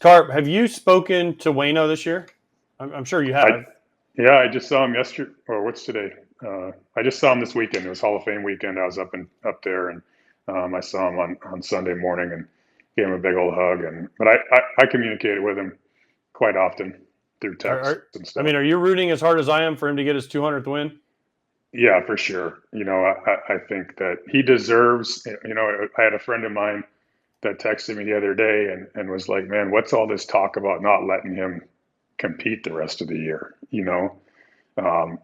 Carp, have you spoken to Waino this year? I'm sure you have. I just saw him yesterday. Or what's today? I just saw him this weekend. It was Hall of Fame weekend. I was up there, and I saw him on Sunday morning and gave him a big old hug. But I communicated with him quite often through text and stuff. I mean, are you rooting as hard as I am for him to get his 200th win? Yeah, for sure. I think that he deserves. I had a friend of mine that texted me the other day and was like, "Man, what's all this talk about not letting him compete the rest of the year?"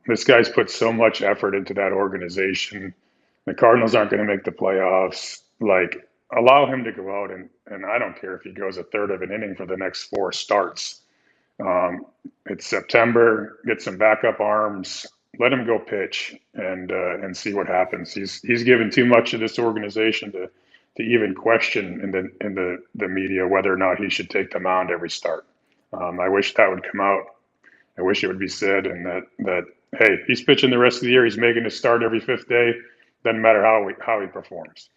This guy's put so much effort into that organization. The Cardinals aren't going to make the playoffs. Like, allow him to go out and I don't care if he goes a third of an inning for the next 4 starts. It's September. Get some backup arms. Let him go pitch and see what happens. He's given too much of this organization to even question in the media whether or not he should take the mound every start. I wish that would come out. I wish it would be said, and that hey, he's pitching the rest of the year. He's making a start every 5th day. Doesn't matter how he performs,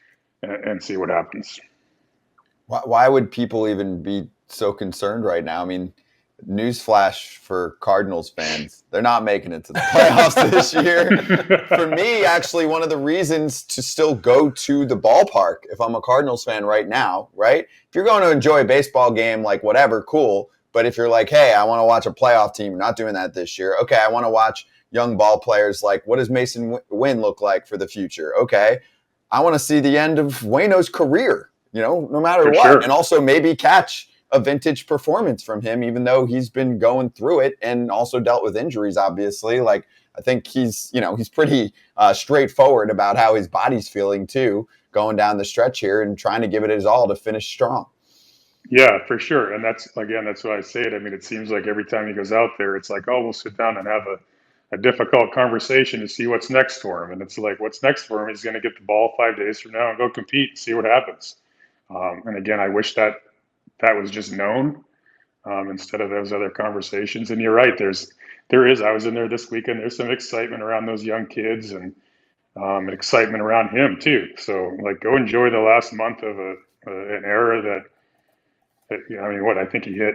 and see what happens. Why would people even be so concerned right now? I mean, newsflash for Cardinals fans, they're not making it to the playoffs this year. For me, actually, one of the reasons to still go to the ballpark, if I'm a Cardinals fan right now, right? If you're going to enjoy a baseball game, like whatever, cool. But if you're like, hey, I want to watch a playoff team, not doing that this year. Okay, I want to watch young ball players. Like, what does Mason Wynn look like for the future? Okay, I want to see the end of Waino's career, no matter what. Sure. And also maybe catch a vintage performance from him, even though he's been going through it and also dealt with injuries, obviously. Like, I think he's pretty straightforward about how his body's feeling too, going down the stretch here and trying to give it his all to finish strong. Yeah, for sure. And that's why I say it. I mean, it seems like every time he goes out there, it's like, oh, we'll sit down and have a difficult conversation to see what's next for him. And it's like, what's next for him? He's going to get the ball 5 days from now and go compete and see what happens. And again, I wish that was just known instead of those other conversations. And you're right. There is. I was in there this weekend. There's some excitement around those young kids and excitement around him too. So like, go enjoy the last month of an era that I think he hit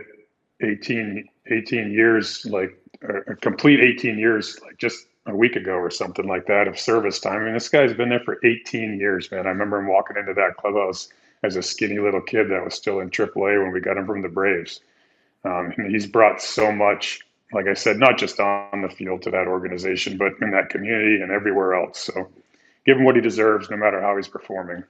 18 years, like a complete 18 years, like just a week ago or something like that of service time. I mean, this guy's been there for 18 years, man. I remember him walking into that clubhouse as a skinny little kid that was still in AAA when we got him from the Braves. And he's brought so much, like I said, not just on the field to that organization, but in that community and everywhere else. So give him what he deserves, no matter how he's performing.